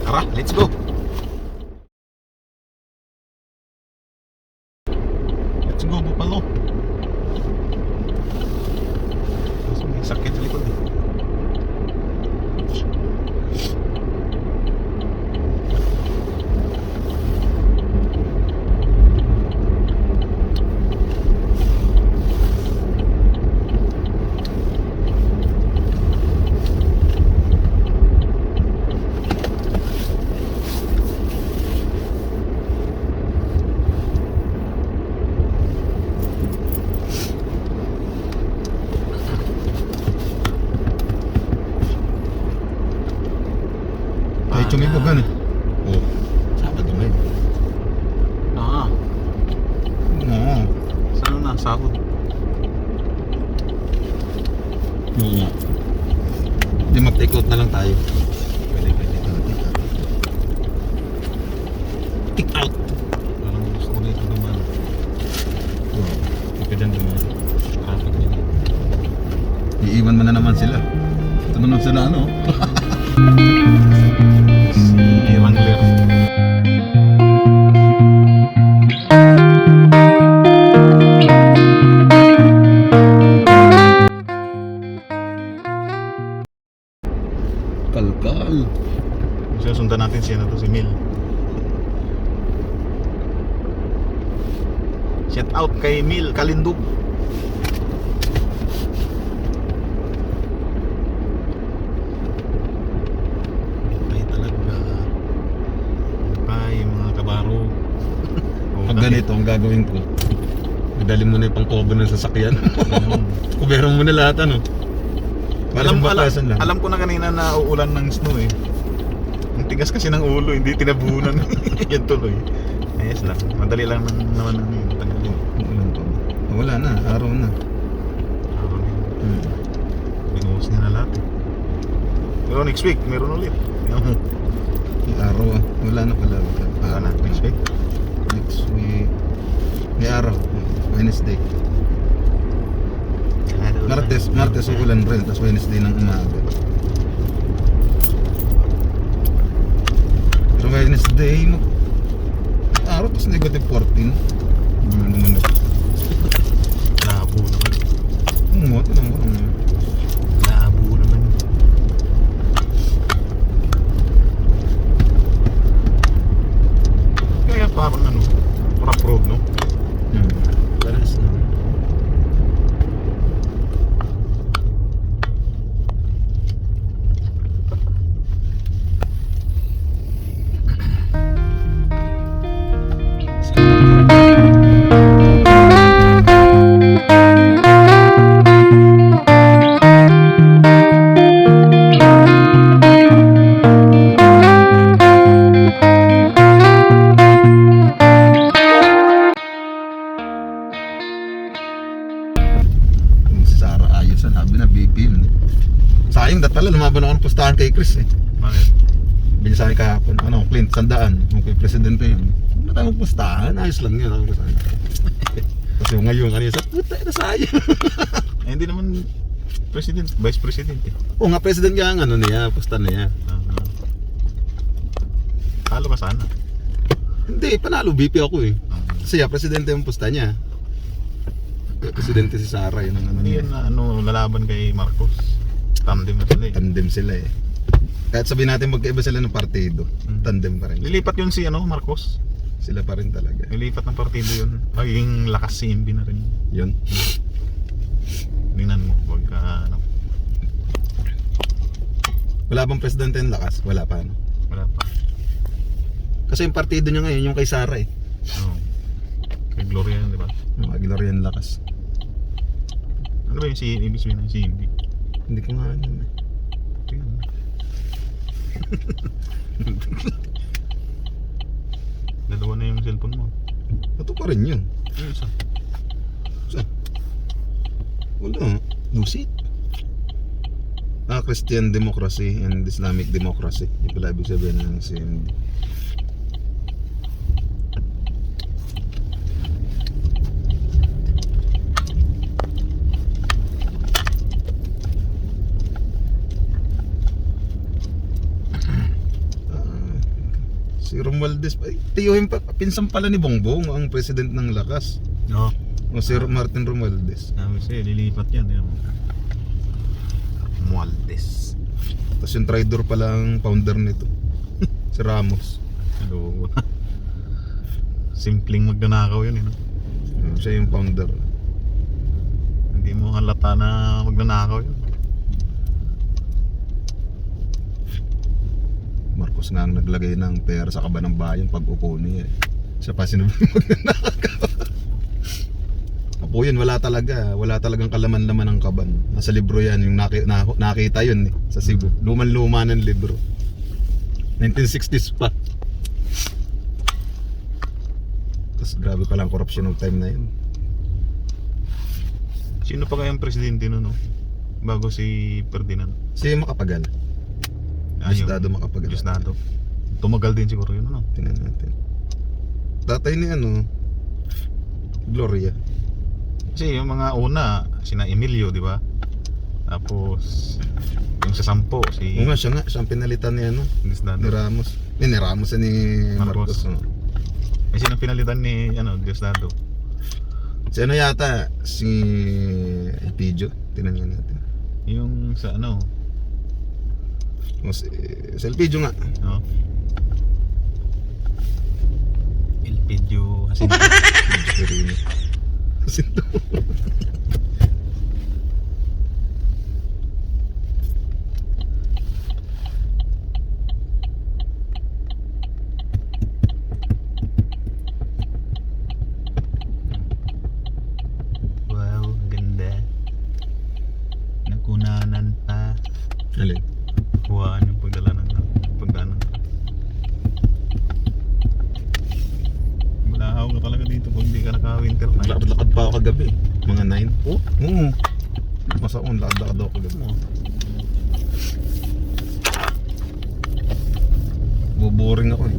Tara, let's go. Let's go, Bupalo. Kaso may sakit sa likod eh. Ay, chumibog gan eh. Oh, Sabado ngayon. Ah, Oo. saan na? Sahod. Oo nga. Hindi, mag-take out na lang tayo. Pwede. Take out. Parang gusto ko dito naman. Oo. Okay dyan naman. Traffic din. Iiwan mo na naman sila. Tumunod sila ano. May Wrangler. Kalkal. Sundan natin siya na to, si Mil. Shout out kay Mil Kalindog. Ay talaga. Ay mga kabaro. Pag ganito ang gagawin ko, madali mo na yung pang-cover ng sasakyan. Ganun. Kuberan mo na lahat ano. Para Alam, sa batasan lang. alam ko na kanina na uulan ng snow eh. Ang tigas kasi ng ulo, hindi tinabunan. Yan tuloy. Ayos lang. Madali lang naman ano yun. Tanggalin. Wala na, araw na. Binuhos niya na lahat eh. Pero next week, meron ulit. Yung araw ah. Wala na pala. Wala na, next week. Next week. May araw. Wednesday. Martes ulan rin. Tapos Wednesday ng umaga. So Wednesday araw tapos negative 14. Ano naman ito? Labo naman. Ito naman. Labo naman. Kaya parang ano, rough road no? Paras na. Si Sarah ayos na, sabi na BP yun. Sayang dat pala, lumaban ako ng pustahan kay Chris eh. Bakit? Bili sa akin kahapon, ano, Clint, 100. Okay, presidente yun. Ano tayo pustahan? Ayos lang yun. Ako sa kasi ngayon, ano yun, puta, sayang. Eh, hindi naman president, vice president eh. Oo nga, president nga ang ano niya, pustahan niya. Talo ka sana. Hindi, panalo BP ako eh. Kasi presidente yung pusta niya. Presidente si Sarah, yun ang ano Hindi niya. yan na ano, lalaban kay Marcos. Tandem na sila eh. Tandem sila eh. Kahit sabihin natin magkaiba sila ng partido, tandem pa rin. Lilipat yun si ano, Marcos. Sila pa rin talaga. Lilipat ng partido yun. Magiging lakas si Imbi na rin. Yun. Tingnan mo, wag ka ano. Wala bang presidente yung lakas? Wala pa ano. Wala pa. Kasi yung partido niya ngayon, yung kay Sarah eh. Oo. Kay Gloria yan, di ba? Yung Aguilar yan lakas. Ano ba yung si ibig sabihin ng si Imbi? Hindi ko nga ano eh. Tingnan mo. Dalawa na yung cellphone mo. Ito pa rin yun. Yung isa. Saan? Wala. Lusit. Christian democracy and Islamic democracy. Yung pala ibig sabihin ng CMD. Si Romualdez, ay, tiyuhin pa, pinsan pala ni Bongbong ang president ng Lakas. Oo. O si Martin Romualdez. Sabi sa'yo, lilipat yan. Yan mo. Mualdes. Tapos yung Tridor pala ang founder nito. Si Ramos. Hello. Simpleng magnanakaw yun, no? Siya yung founder. Hindi mo halata na magnanakaw yun. Marcos nga ang naglagay ng pera sa kaba ng bayan pag upo niya. Siya pa sinabing magnanakaw. Apo yun, wala talagang kalaman-laman ng kaban. Nasa libro yan, yung nakita yun sa Cebu. Luman-luma ng libro. 1960s pa. Tapos grabe palang corruption ng time na yun. Sino pa kayang presidente nun, no? Bago si Ferdinand? Si Macapagal. Diosdado Macapagal. Diosdado. Tumagal din siguro yun, no? Tingnan natin. Tatay ni Gloria. Kasi yung mga una, sina Emilio, di ba? Tapos, yung sa Sampo, si Oo nga, siya ang pinalitan ni Diosdado. ni Ramos. Ni Ramos ni Marcos. Marcos. Eh, sino pinalitan ni Diosdado? Si yata? Si Elpidio. Tingnan natin. Yung sa O, si Elpidio nga. no? Elpidio Jacinto. Sinto. Wow, ganda. Nakunanan pa. Alin? Kuhaan yung pagdala ng Malahaw ka talaga dito kung hindi ka naka-winter night. Lakad pa ako kagabi. Mga 9. Oo. Masa akong lakad ako kagabi. Boring ako eh.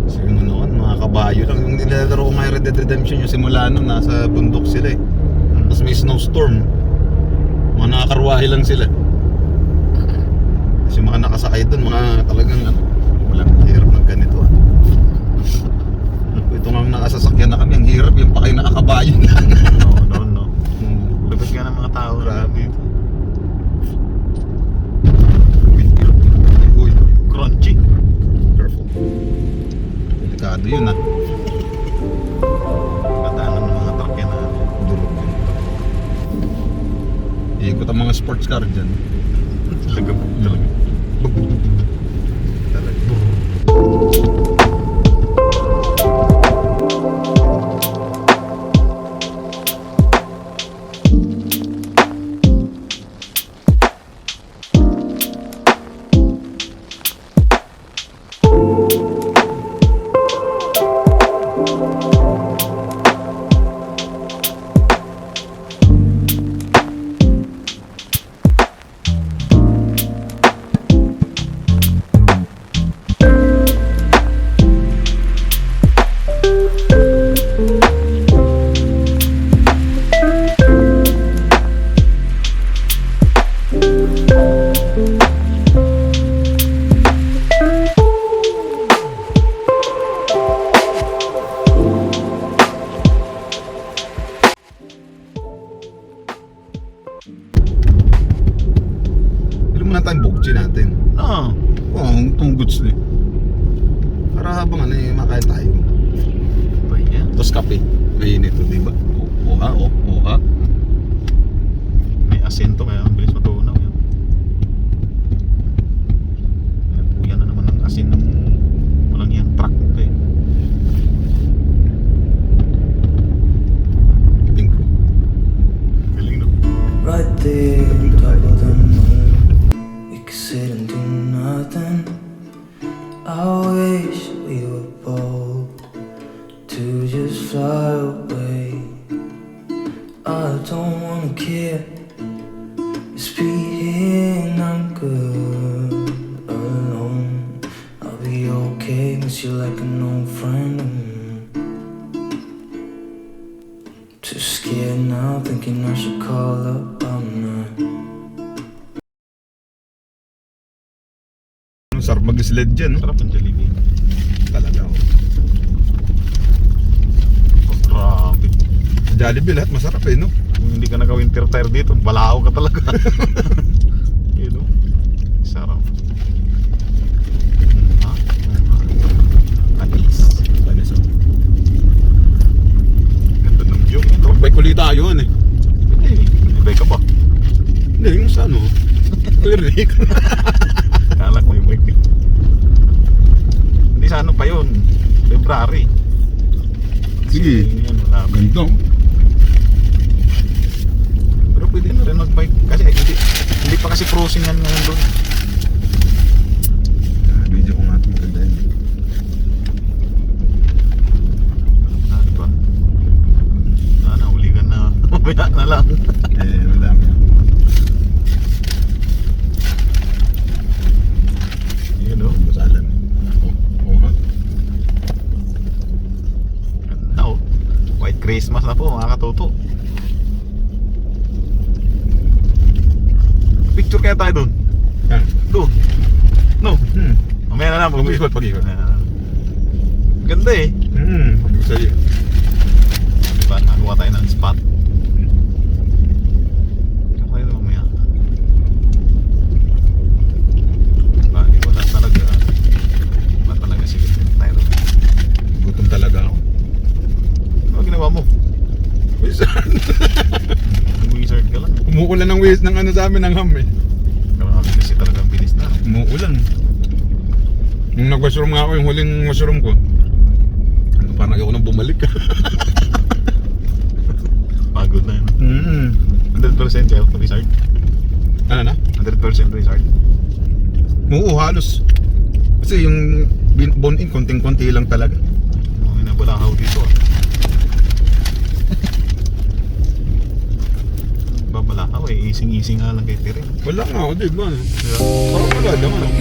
Kasi yung mga kabayo lang. Yung nilalaro ko nga Red Dead Redemption yung simula nun, nasa bundok sila eh. Tapos may snowstorm. Mga nakakarwahe lang sila. Kasi mga nakasakay dun, mga talagang walang hirap ng ganito. Ito nga nakasasakyan na kami, ang hirap yung pa kayo nakakabayo lang. No. Lupit nga ng mga tao. Grabe. Dito. Uy, Crunchy. careful. Delikado yun Kataanan ng mga truck yan Durog yun. Iikot ang mga sports car dyan. Talaga. Pili muna tayong bogchi natin. Oo. Oo, itong goods na eh. Para habang makain tayo. Ba yan? Tapos kape. Mainit to, diba? Oha. May asin to kaya ang bilis matunaw yan. Napuyan na naman ang asin ng walang yan truck nito eh. Pink ko. Galing no? Right there, top of the moon, we could sit and do nothing. I wish we were bold to just fly away. I don't wanna care, just be here and I'm good alone. I'll be okay, miss you like an old friend. thinking I should call up all night. Sarap mag-sled dyan, no? Sarap ng Jollibee. Talaga, oh. Oh, grabe. Jollibee lahat masarap eh, no? Kung hindi ka naka-winter tire dito, balao ka talaga. Yun, no? Sarap. Ha? Anis. Anis, oh. Ganda ng view ito. Bike ulit tayo, ano eh. May bike ka ba? Hindi, yung sa ano. Clear Lake. Kala ko yung bike. Hindi sa ano pa yun. February. Sige. Kasi yun, wala pa. Ganito. Pero pwede na rin mag-bike. Kasi hindi pa kasi cruising yan ngayon doon. Video ko nga ito maganda yun. Ano ba? Sana uligan na. Mamaya na lang. Madami yan. Yun o. Masalan. Oh. Ganda o. White Christmas na po mga katuto. Picture kaya tayo doon. Yan. Doon. No. Mamaya na lang. Pag-ikot, pag-ikot. Ganda eh. Pag-ikot sa'yo. Diba? Nakakuha tayo ng spot. Kaya tayo mamaya. Diba? Di ko na talaga. Diba talaga sige tayo doon. Gutom talaga ako. Ano ginawa mo? Wizard. Wizard ka lang. Umuulan ng waste ng ano sa amin ng ham eh. Grabe kasi talagang bilis na. Umuulan. Nung nag-washroom nga ako, yung huling washroom ko, ano, parang ayaw ko nang bumalik. Pagod na yun. 100% kayo, Wizard. Ano na? 100% Wizard. Oo, halos. Kasi yung bone-in, konting-konti lang talaga. Mga nabalahaw dito ah. Babalahaw eh, ising-ising nga lang kay Tere. Wala nga ako, di ba? Diba? Parang wala naman.